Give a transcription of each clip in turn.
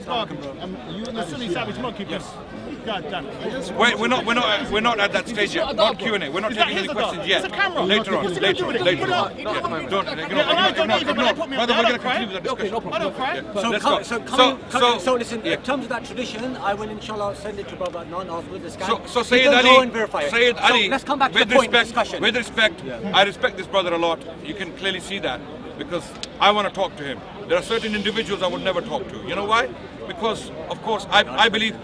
You and the Sunni savage monkey. Yes. God damn it. Wait, we're not at that stage yet. Not Q&A. We're not taking any questions yet. It's a camera. Later on. Later on. Don't. By the way, we're going to continue with the discussion. I don't cry. So listen, in terms of that tradition, I will inshallah send it to Brother Adnan after this guy. So Sayyid Ali, let's come back to the point of discussion. With respect, I respect this brother a lot. You can clearly see that because I want to talk to him. There are certain individuals I would never talk to. You know why? Because of course I believe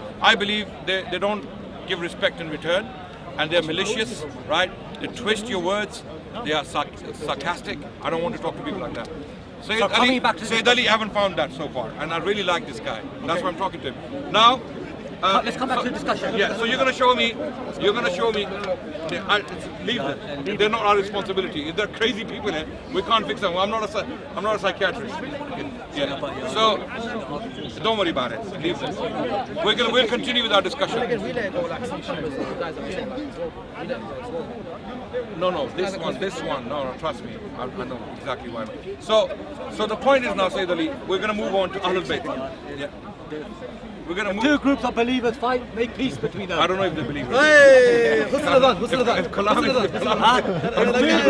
they don't give respect in return, and they're malicious, right? They twist your words. They are sarcastic. I don't want to talk to people like that. Sayyid Ali, I haven't found that so far, and I really like this guy. That's why I'm talking to him. Now, let's come back to the discussion. Yeah, so you're going to show me. Leave them. They're not our responsibility. If they're crazy people here, we can't fix them. I'm not a psychiatrist. Yeah. So don't worry about it. Leave them. We'll continue with our discussion. No, this one. No, trust me. I know exactly why. So the point is now, Sayyid Ali, we're going to move on to Ahlul-Bay. Yeah. We're going to move. Two groups of believers fight, make peace between them. I don't know if they believe it. Hey, Two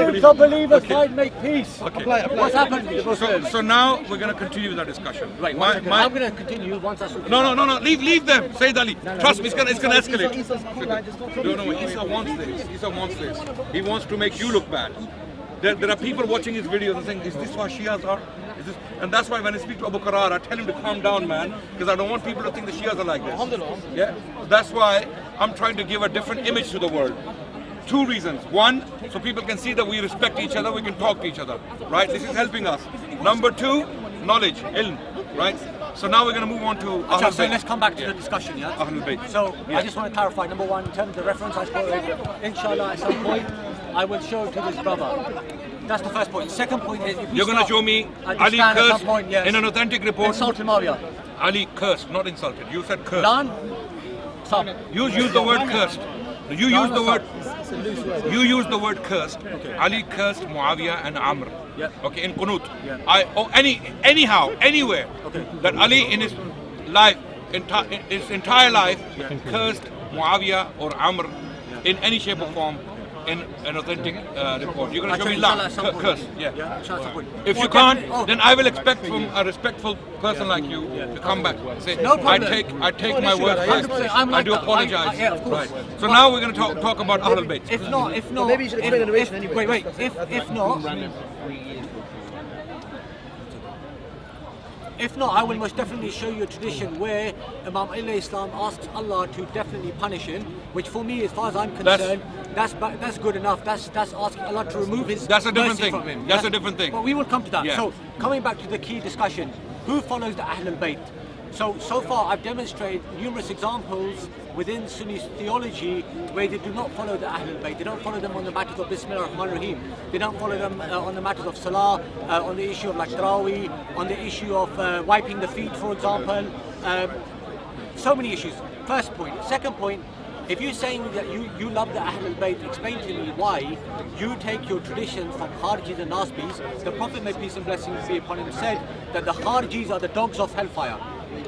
groups of believers fight, make peace. Okay. What's happened? So now we're going to continue with our discussion. Right. I'm going to continue once I. No. Leave them. Sayyid Ali. Trust me, it's going to escalate. No. Isa wants this. He wants to make you look bad. There are people watching his videos and saying, is this what Shias are? And that's why when I speak to Abu Qarar, I tell him to calm down, man, because I don't want people to think the Shias are like this. Yeah? That's why I'm trying to give a different image to the world. Two reasons. One, so people can see that we respect each other, we can talk to each other. Right? This is helping us. Number two, knowledge, ilm. Right? So now we're going to move on to Ahlul-Bay. So let's come back to the discussion, yeah? Ahlul-Bay. So I just want to clarify, number one, in terms of the reference I quoted, inshallah at some point, I will show it to this brother. That's the first point. Second point is, if you're going to show me Ali cursed in an authentic report. Insulted Muawiyah. Ali cursed, not insulted. You said cursed. Done. You use the word cursed. You use the word. You use the word cursed. Okay. Ali cursed Muawiyah and Amr. Yeah. Okay, in Qunut. Yeah. Anyhow, anywhere that Ali in his life, his entire life, cursed Muawiyah or Amr in any shape or form. In an authentic report. You're going to show me curse. Yeah. If you can't, then I will expect from a respectful person like you to come back and say, no I take my word back. I do apologize. Yeah, of course. Right. So now we're going to talk about Ahlul-Bay. If not, maybe you should explain the narration anyway. Wait. If not, I will most definitely show you a tradition where Imam Ali Islam asks Allah to definitely punish him, which for me, as far as I'm concerned, that's good enough. That's asking Allah to remove his mercy from him. That's a different thing. But we will come to that. Yeah. So coming back to the key discussion, who follows the Ahlul-Bayt? So far I've demonstrated numerous examples within Sunni theology where they do not follow the Ahlul-Bayt. They don't follow them on the matters of Bismillah ar-Rahman ar-Rahim. They don't follow them on the matters of Salah, on the issue of like Tarawih, on the issue of wiping the feet, for example. So many issues. First point. Second point, if you're saying that you love the Ahlul-Bayt, explain to me why you take your traditions from Kharijis and Nasbis. The Prophet, may peace and blessings be upon him, said that the Kharijis are the dogs of hellfire.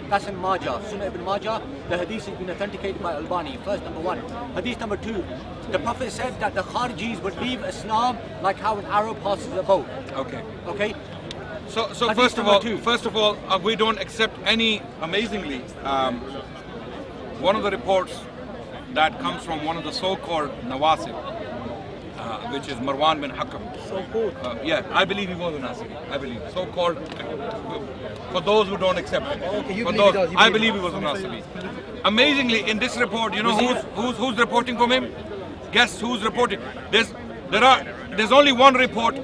That's in Majah, Sunnah ibn Majah. The hadith has been authenticated by Albani. First, number one. Hadith number two. The Prophet said that the Kharijis would leave Islam like how an arrow passes a bow. Okay. So first of all, we don't accept any. Amazingly, one of the reports that comes from one of the so-called Nawasib, which is Marwan bin Hakam. Yeah, I believe he was a Nasibi. I believe. So-called, for those who don't accept it. I believe he was a Nasibi. Amazingly, in this report, you know who's reporting from him? Guess who's reporting? There's only one report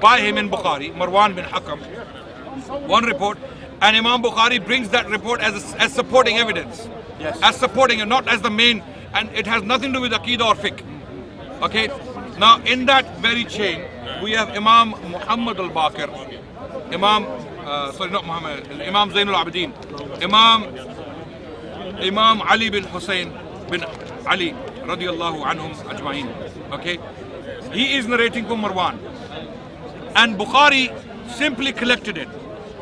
by him in Bukhari, Marwan bin Hakam. One report, and Imam Bukhari brings that report as supporting evidence. Yes. As supporting and not as the main, and it has nothing to do with Aqidah or Fiqh. Okay? Now, in that very chain, we have Imam Muhammad al-Baqir, Imam Zainul Abidin, Imam Ali bin Hussein bin Ali, radiyallahu anhum ajma'in. Okay? He is narrating from Marwan. And Bukhari simply collected it.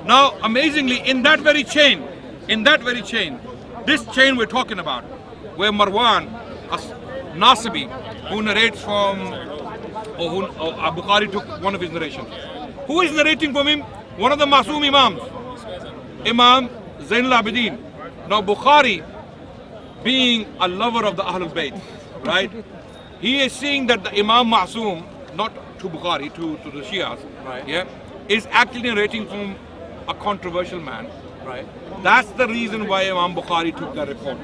Now, amazingly, in that very chain, in that very chain, this chain we're talking about, where Marwan, Nasibi, who narrates from, or Bukhari took one of his narrations. Who is narrating from him? One of the Masoom Imams, Imam Zainul Abidin. Now Bukhari, being a lover of the Ahlul-Bay, right? He is seeing that the Imam Masoom, not to Bukhari, to the Shias, Right. yeah, is actually narrating from a controversial man. Right. That's the reason why Imam Bukhari took that report.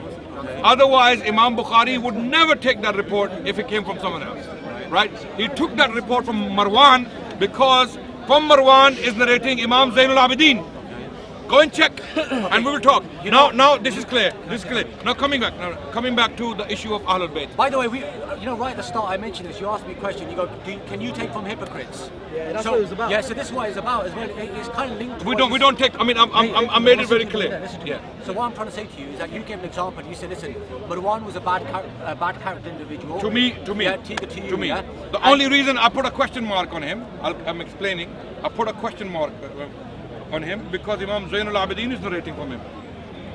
Otherwise, Imam Bukhari would never take that report if it came from someone else. Right? He took that report from Marwan because from Marwan is narrating Imam Zainul Abidin. Go and check, and we will talk. Now this is clear. This is clear. Now coming back to the issue of Ahlul-Bayt. By the way, right at the start I mentioned this. You asked me a question. You go, can you take from hypocrites? Yeah, that's what it was about. Yeah, so this is what it's about as well. It's kind of linked. We don't take. I mean, I made it very clear. Yeah. So what I'm trying to say to you is that you gave an example. You said, listen, Marwan was a bad character individual. To me. Yeah, to you, yeah? The only reason I put a question mark on him, I'm explaining. I put a question mark on him because Imam Zainul Abidin is narrating from him.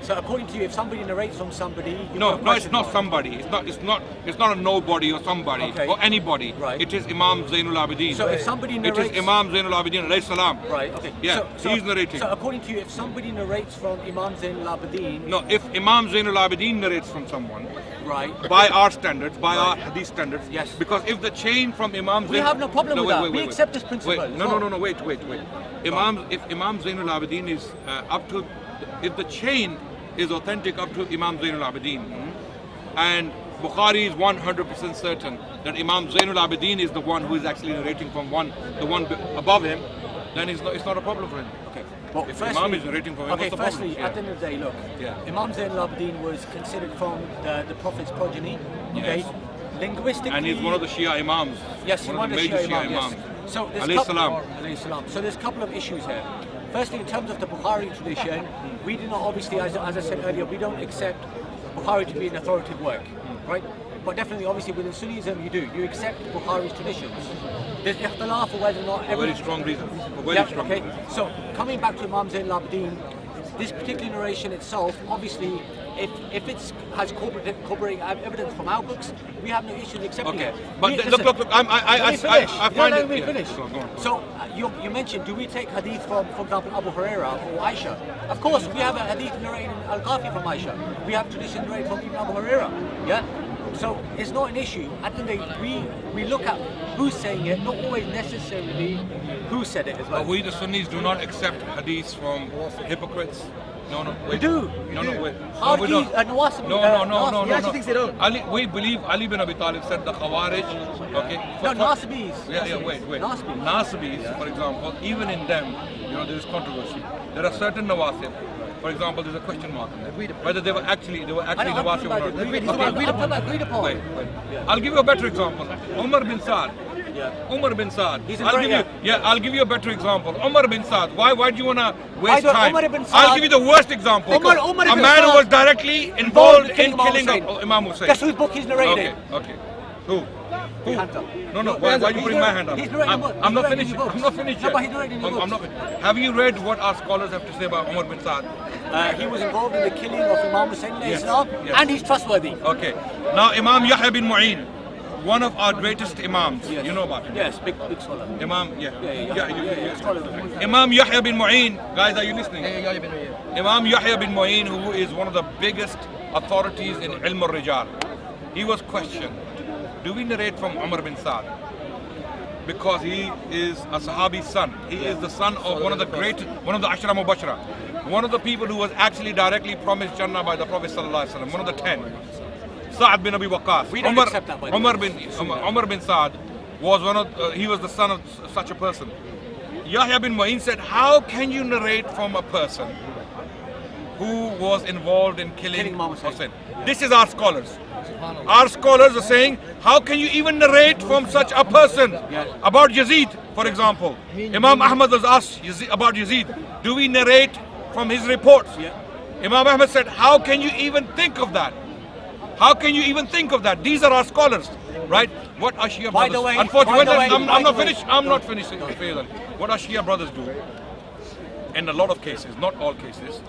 So according to you, if somebody narrates from somebody, No, it's not somebody. It's not a nobody or somebody or anybody. Right. It is Imam Zainul Abidin. So if somebody narrates, it is Imam Zainul Abidin alayhi salam. Right. Okay. Yeah, he's narrating. So according to you, if somebody narrates from Imam Zainul Abidin, No, if Imam Zainul Abidin narrates from someone, right, by our standards, by our hadith standards, yes, because if the chain from Imam we have no problem with that. We accept this principle. Wait, no, wait. If Imam Zainul Abidin is if the chain is authentic up to Imam Zainul Abidin, and Bukhari is 100% certain that Imam Zainul Abidin is the one who is actually narrating from the one above him, then it's not a problem for him. Okay. Well, if firstly, Imam is narrating from him, okay, what's the firstly, problem? at the end of the day, look, Yeah. Imam Zainul Abidin was considered from the Prophet's progeny. Okay. Yes. Linguistically, And he's one of the Shia Imams. yes, one of the major major Shia Imams. Imams. Yes. So there's Alayhi salam. Alayhi salam. So there's a couple of issues here. Firstly, in terms of the Bukhari tradition, we do not obviously, as I said earlier, we don't accept Bukhari to be an authoritative work, right? But definitely, obviously, within Sunnism, you do. You accept Bukhari's traditions. There's ikhtilaf for whether or not For very strong reasons. Okay. So coming back to Imam Zainul Abidin, this particular narration itself, obviously, if it has corroborating evidence from our books, we have no issues accepting Okay, it. but look, I find it. Let me Yeah. finish. Go on. So you mentioned, do we take hadith from, for example, Abu Huraira or Aisha? Of course, we have a hadith narrated in Al-Qafi from Aisha. We have tradition narrated from even Abu Huraira. Yeah. So it's not an issue. At the end of the day, we look at who's saying it, not always necessarily who said it as well. But we the Sunnis do not accept hadiths from hypocrites. No, wait. We do. No, wait. How No, we do don't. you- Nawasib- No. He actually thinks they don't. We believe Ali bin Abi Talib said the Khawarij. Okay. No, Nasibis. Yeah, wait. Nasibis. Nasibis, for example, even in them, there is controversy. There are certain Nawasib. For example, there's a question mark on them. Whether they were actually Nawasib or not. Agreed upon. Wait. I'll give you a better example. Umar bin Saad. Umar bin Saad. I'll give you a better example. Umar bin Saad. Why do you want to waste time? I'll give you the worst example. Umar A bin man who Saad was directly involved in killing Hussein. Imam Hussein. Guess whose book he's narrating? Okay. Who? Hand up. No. Why are you putting my hand up? He's narrating the book. I'm not He's finished. narrating the I'm not books. finished No, yet. but he's narrating the I'm books. not. Have you read what our scholars have to say about Umar bin Saad? He was involved in the killing of Imam Hussein Yes. and he's trustworthy. Okay. Now Imam Yahya bin Mu'in, one of our greatest Imams. Yes. You know about him. Yes, big scholar. Imam, Yeah. Scholar. Imam Yahya bin Mu'in, guys, are you listening? Imam Yahya bin Mu'in, who is one of the biggest authorities in Ilm al-Rijal, he was questioned, do we narrate from Umar bin Saad? Because he is a Sahabi's son. He is the son of one of the Ashra Mubashra. One of the people who was actually directly promised Jannah by the Prophet Sallallahu Alaihi Wasallam, one of the 10. Sa'ad bin Abi Waqqas. We don't accept that, by the way. Umar bin Saad was he was the son of such a person. Yahya bin Mu'in said, how can you narrate from a person who was involved in killing Imam Hussein? This is our scholars. Our scholars are saying, how can you even narrate from such a person? About Yazid, for example. Imam Ahmad was asked about Yazid, do we narrate from his reports? Imam Ahmad said, how can you even think of that? How can you even think of that? These are our scholars, right? What are Shia brothers? Unfortunately, I'm not finished. I'm not finishing. What our Shia brothers do, in a lot of cases, not all cases,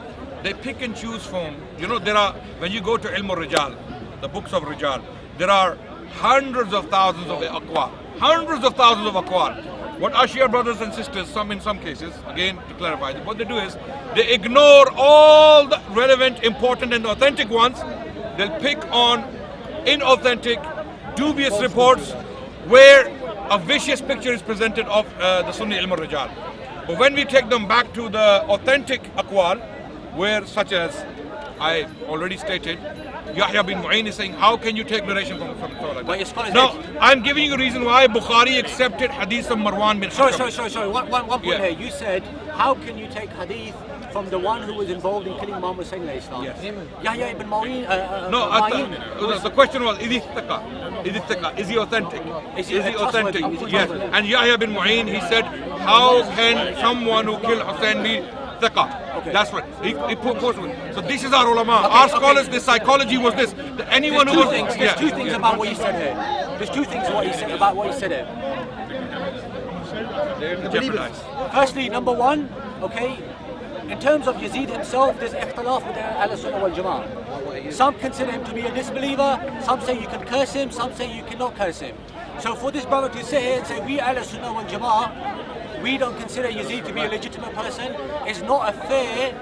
they pick and choose from, there are, when you go to Ilm al-Rijal, the books of Rijal, there are hundreds of thousands of aqwal. Hundreds of thousands of aqwal. What our Shia brothers and sisters, in some cases, again to clarify, what they do is, they ignore all the relevant, important and authentic ones. They'll pick on inauthentic, dubious reports where a vicious picture is presented of the Sunni Ilm al-Rijal. But when we take them back to the authentic aqwal, where such as I already stated, Yahya bin Mu'in is saying, how can you take narration from like that? No, I'm giving you a reason why Bukhari accepted hadith of Marwan bin Hakam. Sorry. One point here. You said, how can you take hadith from the one who was involved in killing Muhammad Sallallahu Alaihi Wasallam? Yes. Yahya ibn Mu'in. The question was, is he thiqa? Is it thiqa? Is he authentic? Is he authentic? trustworthy? Yes. And Yahya bin Mu'in, he said, how can someone who killed Hussein be thiqa? Okay. That's what he put forth. So this is our ulama. Our scholars, the psychology was this. That anyone who was... There's two things about what you said here. There's two things about what you said here. Jeopardized. Firstly, number one, okay, in terms of Yazid himself, there's ikhtilaf with Ahl-Sunnah wal Jama'ah. Some consider him to be a disbeliever, some say you can curse him, some say you cannot curse him. So for this brother to sit here and say, we Ahl-Sunnah wal Jama'ah, we don't consider Yazid to be a legitimate person, is not a fair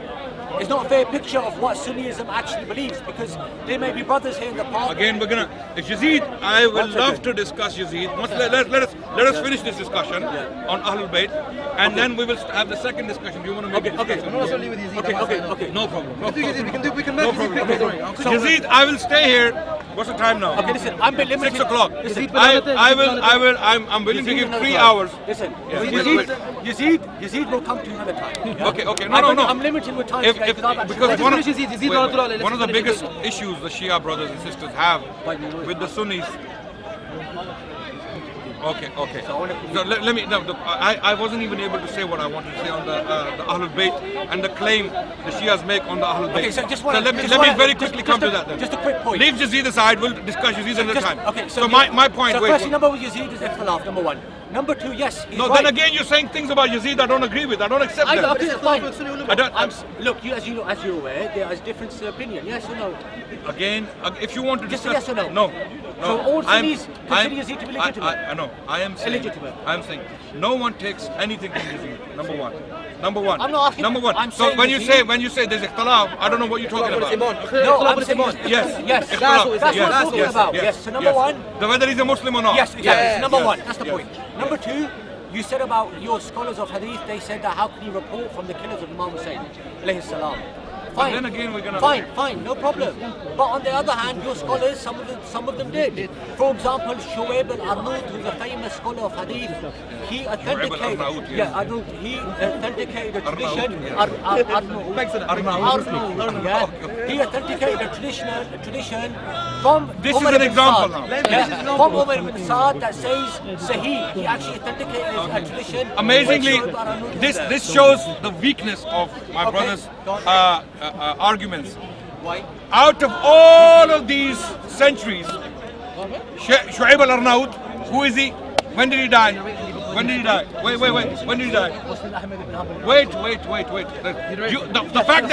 picture of what Sunnism actually believes, because there may be brothers here in the park. Again, if Yazid, I will love to discuss Yazid. Let us finish this discussion on Ahlul-Bay, and then we will have the second discussion. Do you want to make it? Okay. Okay. No problem. We can make Yazid, I will stay here. What's the time now? Okay, listen, I'm limited. 6 o'clock. Listen, I'm willing to give 3 hours. Listen, Yazid will come to you another time. Okay. No. I'm limited with time. Because one of the biggest issues the Shia brothers and sisters have with the Sunnis. Okay. So let me. I wasn't even able to say what I wanted to say on the Ahlul-Bay and the claim the Shias make on the Ahlul-Bay. Okay, so let me very quickly come to that then. Just a quick point. Leave Yazid aside. We'll discuss Yazid another time. Okay. So my point. So firstly, number one, Yazid is ikhtilaf. Number one. Number two, yes. No, right. then again, you're saying things about Yazid I don't agree with. I don't accept that. Okay, fine. Look, as you're aware, there is difference of opinion. Yes or no? Again, if you want to Just discuss, yes or no? No. So all Sunnis consider Yazid to be legitimate. I know. I am saying. Illegitimate. I am saying no one takes anything from Yazid. Number one. I'm not asking. Number one. So when you say there's ikhtilaf, I don't know what you're talking about. No, I'm saying Yes. That's what I'm talking about. Yes. So number one. Whether he's a Muslim or not. Yes, exactly. Number one. That's the point. Number two. You said about your scholars of hadith, they said that how can you report from the killers of Imam Hussein, alayhi salam. Fine. Then again, we're gonna... Fine, no problem. But on the other hand, your scholars, some of them did. For example, Shu'aib al-Arnaut, who's a famous scholar of hadith, he authenticated the tradition. He authenticated the tradition from This is an example now. From Umar ibn Saad that says Sahih. He actually authenticated a tradition. Amazingly, this shows the weakness of my brother's arguments. Why? Out of all of these centuries, Shu'aib al-Arnaut, who is he? When did he die? Wait. When did he die? Wait. The fact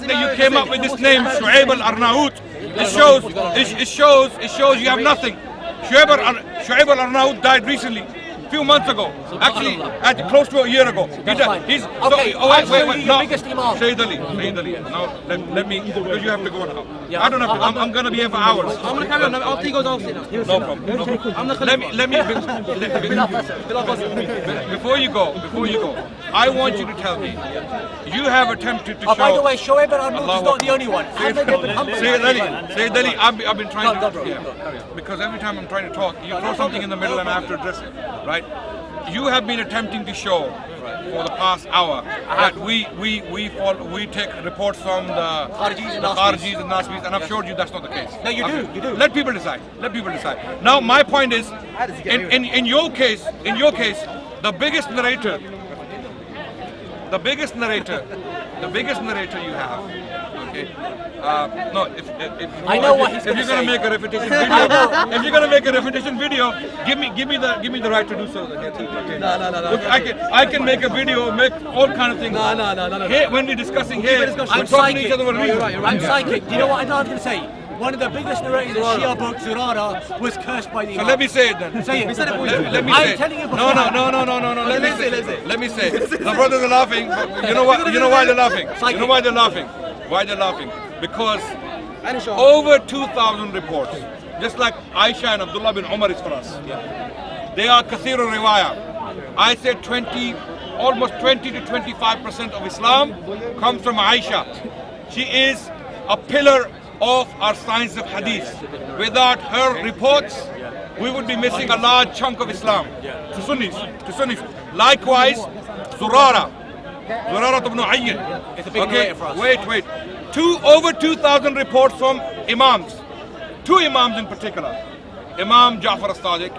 that you came up with this name, Shu'aib al-Arnaut, it shows you have nothing. Shu'aib al-Arnaut died recently. Few months ago, actually, close to a year ago. He's okay. Wait. No, biggest imam. Sayyid Ali. Now let me, because you have to go now. I don't have to. I'm gonna be here for hours. I'm gonna carry on. I'll take off. No problem. Let me. Before you go, I want you to tell me. You have attempted to show. By the way, Shu'aib al-Arnaut is not the only one. Sayyid Ali, I've been trying to. Because every time I'm trying to talk, you throw something in the middle and I have to address it. Right? You have been attempting to show for the past hour that we take reports from the Kharijis and Nasbis, and I've showed you that's not the case. No, you do. Let people decide. Now, my point is, in your case, the biggest narrator the biggest narrator you have. Okay. No, if I know what he's if you're gonna say. make a repetition video, if you're gonna make a repetition video, give me the right to do so. Okay. No. Look, I can make a video, make all kind of things. No. Here, when we're discussing here, we're I'm talking to each psychic. other for a reason. I'm psychic. Do you know what Adnan's going to say? One of the biggest narrators in the Shia book, Zurara, was cursed by the So Imam. let me say it then. Say it. We said it for you. Let me I'm say. telling you before. No. Let me let's say. say. Let me say. The brothers are laughing. But you know what? You know why they're laughing? You know why they're laughing? Why they're laughing? Because over 2,000 reports, just like Aisha and Abdullah bin Umar is for us. They are kathir riwaya. I said almost 20 to 25% of Islam comes from Aisha. She is a pillar of our science of hadith. Without her reports, we would be missing a large chunk of Islam. To Sunnis. Likewise, Zurara ibn Ayyan. It's a big narrator for us. Wait. Over 2,000 reports from Imams. Two Imams in particular. Imam Ja'far as-Sadiq,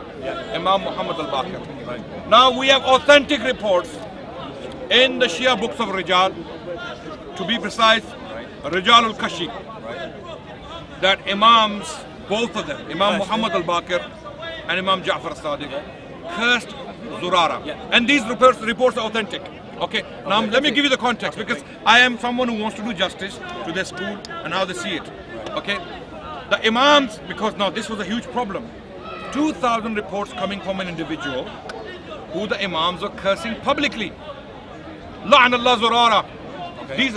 Imam Muhammad al-Baqir. Now we have authentic reports in the Shia books of Rijal, to be precise, Rijal al-Kashi, that Imams, both of them, Imam Muhammad al-Baqir and Imam Ja'far as-Sadiq, cursed Zurara. And these reports are authentic. Okay, now let me give you the context, because I am someone who wants to do justice to their school and how they see it. Okay, the Imams, because now this was a huge problem. 2,000 reports coming from an individual who the Imams are cursing publicly. La'an Allah Zurara.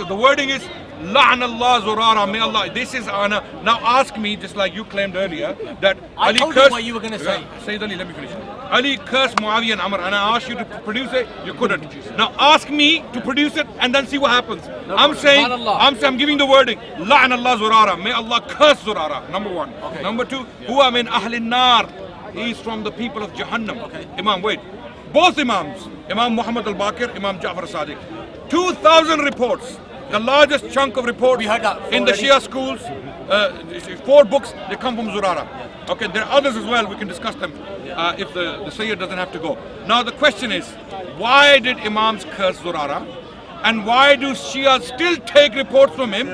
The wording is La'an Allah Zurara. May Allah. This is honor. Now ask me, just like you claimed earlier, that I Ali told cursed. you what you were going to say. Sayyid Ali, let me finish. Ali cursed Muawiyah and Amr, and I asked you to produce it. You couldn't. Now ask me to produce it and then see what happens. I'm giving the wording. La'an Allah Zurara. May Allah curse Zurara. Number one. Okay. Number two. Huwa min Ahlin Nar. He is from the people of Jahannam. Okay. Imam, wait. Both Imams, Imam Muhammad al-Baqir, Imam Ja'far as-Sadiq. 2,000 reports. The largest chunk of reports We heard that in the already. Shia schools, 4 books, they come from Zurara. Okay, there are others as well, we can discuss them if the Sayyid doesn't have to go. Now the question is, why did Imams curse Zurara? And why do Shia still take reports from him,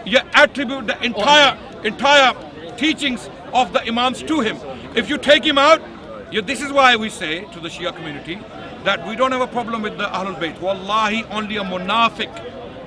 yet attribute the entire teachings of the Imams to him? If you take him out, this is why we say to the Shia community that we don't have a problem with the Ahlul-Bayt. Wallahi, only a munafiq,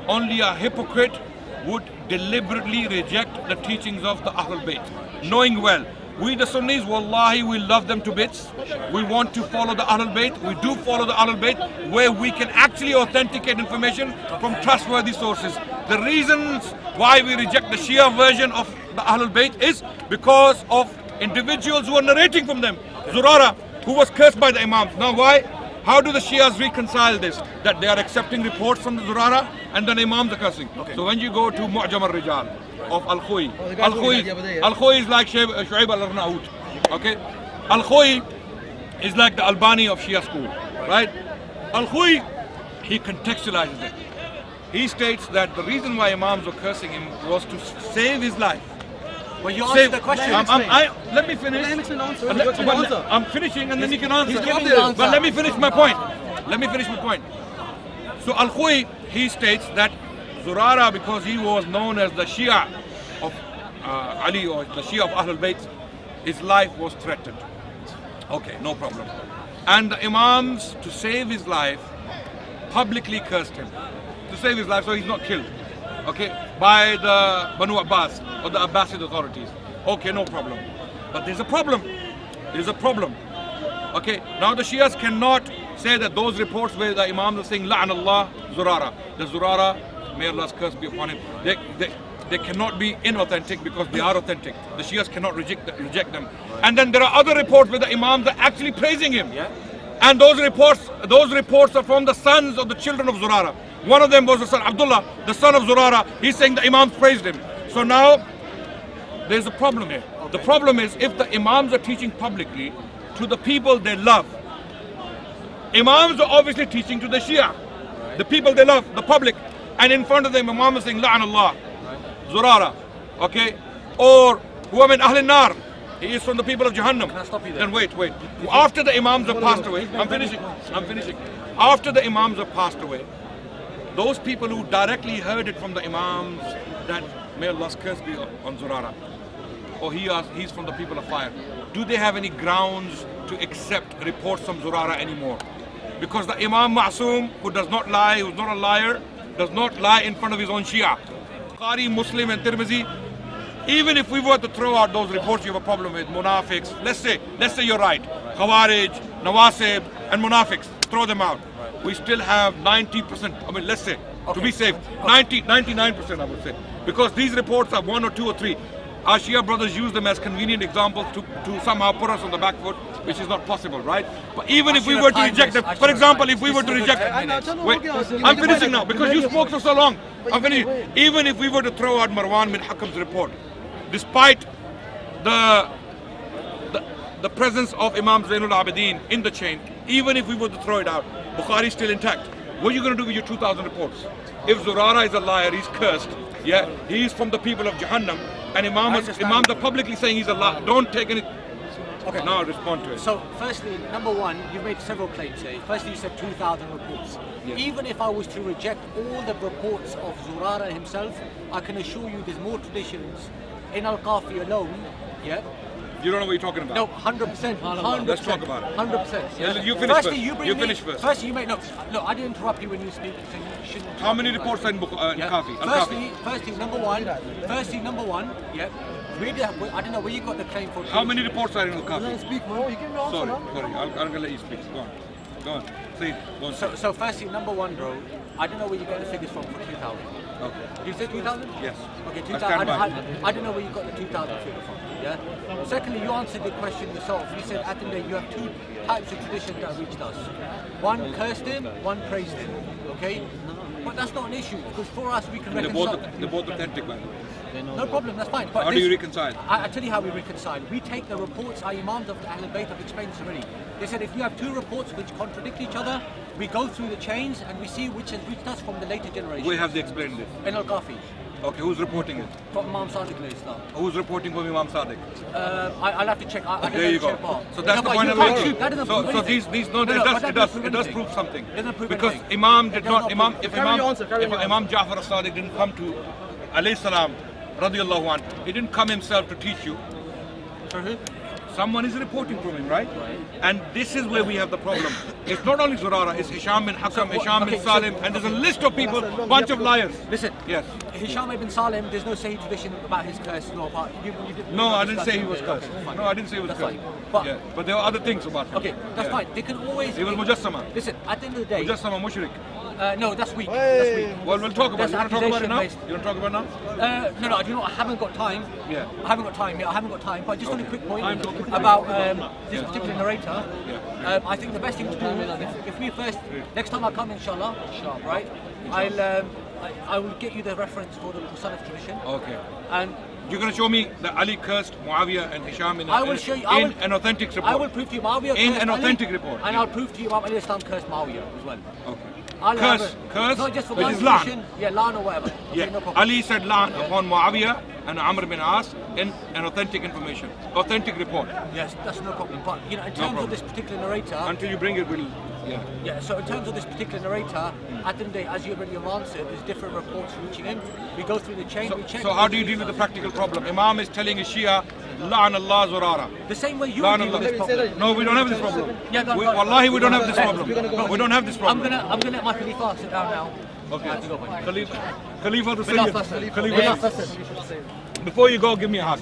only a hypocrite would deliberately reject the teachings of the Ahlul-Bayt, knowing well. We the Sunnis, wallahi, we love them to bits. We want to follow the Ahlul-Bayt. We do follow the Ahlul-Bayt where we can actually authenticate information from trustworthy sources. The reasons why we reject the Shia version of the Ahlul-Bayt is because of individuals who are narrating from them. Zurara, who was cursed by the Imams. Now why? How do the Shias reconcile this? That they are accepting reports from the Zurara and then Imams are cursing. So when you go to Mu'jam al-Rijal of Al-Khoyi, Al-Khoyi is like Shu'aib al-Arnaout. Okay? Al-Khoyi is like the Albani of Shia school. Right? Al-Khoyi, he contextualizes it. He states that the reason why Imams were cursing him was to save his life. Well, you answered the question. Let me finish. I'm finishing and then you can answer. He's giving the answer. But let me finish my point. So Al-Khoyi, he states that Zurara, because he was known as the Shia of Ali or the Shia of Ahlul-Bayt, his life was threatened. Okay, no problem. And the Imams, to save his life, publicly cursed him. To save his life so he's not killed. Okay, by the Banu Abbas or the Abbasid authorities. Okay, no problem. But there's a problem. Okay, now the Shias cannot say that those reports where the Imams are saying La'an Allah Zurara, the Zurara, may Allah's curse be upon him, they cannot be inauthentic because they are authentic. The Shias cannot reject them. And then there are other reports where the Imams are actually praising him. And those reports are from the sons of the children of Zurara. One of them was the son Abdullah, the son of Zurara. He's saying the Imams praised him. So now there's a problem here. The problem is if the Imams are teaching publicly to the people they love, Imams are obviously teaching to the Shia, the people they love, the public, and in front of them Imam is saying La'an Allah, Zurara, okay, or huwa min Ahlin Nar, he is from the people of Jahannam. Can I stop you there? Then wait. After the Imams have passed away, I'm finishing. After the Imams have passed away, those people who directly heard it from the Imams that may Allah's curse be on Zurara, or he's from the people of fire, do they have any grounds to accept reports from Zurara anymore? Because the Imam Ma'soom, who does not lie, who's not a liar, does not lie in front of his own Shia. Bukhari, Muslim and Tirmizi, even if we were to throw out those reports you have a problem with, Munafiqs, let's say you're right, Khawarij, Nawasib and Munafiqs, throw them out. We still have 90%, I mean let's say, to be safe, 99% I would say. Because these reports are 1 or 2 or 3. Our Shia brothers use them as convenient examples to somehow put us on the back foot, which is not possible, right? But even if we were to reject them, for example, if we were to reject them, wait, I'm finishing now because you spoke for so long. I'm finishing. Even if we were to throw out Marwan bin Hakam's report, despite the presence of Imam Zainul Abidin in the chain, even if we were to throw it out, Bukhari is still intact. What are you going to do with your 2,000 reports? If Zurara is a liar, he's cursed, yeah, he's from the people of Jahannam, and Imams are publicly saying he's a liar. Don't take any... Okay. Now respond to it. So, firstly, number one, you've made several claims here. Firstly, you said 2,000 reports. Yes. Even if I was to reject all the reports of Zurara himself, I can assure you there's more traditions in Al-Kafi alone, yeah? You don't know what you're talking about. No, 100%. 100%. Let's talk about it. 100%. Yeah. You finish Firstly, first. bring You me- finish first. Firstly, you make... Look, I didn't interrupt you when you speak, so you shouldn't... How many reports are in Kafi? Firstly, number one, yeah, I don't know where you got the claim for. How many reports are in Al-Kafi? Speak, man. You can answer, Sorry, man. I'm going to let you speak. Go on. Say it. Go on. So firstly, number one, bro, I don't know where you got the figures from for 2,000. Okay. You said 2,000? Yes. Okay, I 2,000. stand by. I don't know where you got the 2,000 figure from. Yeah. Secondly, you answered the question yourself. You said at the end you have two types of traditions that reached us. One cursed him, one praised him. Okay. But that's not an issue because for us we can reconcile. They're both authentic, by the way. No problem, that's fine. But How do you reconcile? I tell you how we reconcile. We take the reports our Imams of the Ahlul-Bayt have explained this already. They said if you have two reports which contradict each other, we go through the chains and we see which has reached us from the later generation. Where have they explained this? In Al-Kafi, Okay, who's reporting it? from Imam Sadiq alayhi Islam. Who's reporting from Imam Sadiq? I'll have to check. I don't There know you the go. check part. So that's No, the but point you I'm can't making. prove- that doesn't So prove these anything. no, but it that doesn't does anything. prove something. It doesn't prove Because anything. Imam did It does not not Imam prove- if Carry Imam your answer, carry if your Imam Ja'far as-Sadiq didn't come to alayhi salam radiyallahu anh, he didn't come himself to teach you. Someone is reporting from him, right? And this is where we have the problem. It's not only Zurara, it's Hisham bin Hakam, Hisham bin Salim, and there's a list of people, bunch of liars. Listen, Yes. Hisham ibn Salim, there's no Sahih tradition about his curse. No, but No, I didn't say he was cursed. No, I didn't say he was That's cursed. fine. But- Yeah. But there are other things about him. Okay, that's Yeah. fine. They can always. He was Mujassama. Listen, at the end of the day, Mujassama mushrik. no, that's weak. Hey. That's weak. Well, we'll talk about it. That's You want to talk about it now? accusation-based. You want to talk about it now? No, I do not. I haven't got time. Yeah. I haven't got time. Yeah, I haven't got time. But just on a quick point I'm talking- about this Yeah. particular narrator. Yeah. I think the best thing to do is if we first next time I come, inshallah, right? I will get you the reference for the Salaf tradition. Okay. And You're going to show me that Ali cursed Muawiyah and Hisham in, I will show you. in an authentic report. I will prove to you Muawiyah In cursed an Ali, authentic report. and I'll prove to you Imam Ali Islam cursed Muawiyah as well. Okay. I'll have Curse, not just for which one is lan. tradition, yeah, lan or whatever. Okay, Yeah. no problem. Ali said lan upon Muawiyah and Amr bin As in an authentic information, authentic report. Yes, that's no problem. But in terms problem. of this particular narrator, Until you bring it, we'll. Yeah. yeah. So in terms of this particular narrator, at the end of the day, as you already have answered, there's different reports reaching him. We go through the chain. We check. So how do you deal with the practical problem? Imam is telling his Shia, La'an Allah Zurara. The same way you La'an deal with Allah. this problem. No, we don't have this problem. Yeah, no, Wallahi, we don't have this no, problem. We don't have this problem. I'm gonna let my Khalifa sit down now. Okay. I have to go, man. Khalifa the Bilal Sayyid. Fassal. Khalifa. Before you go, give me a hug.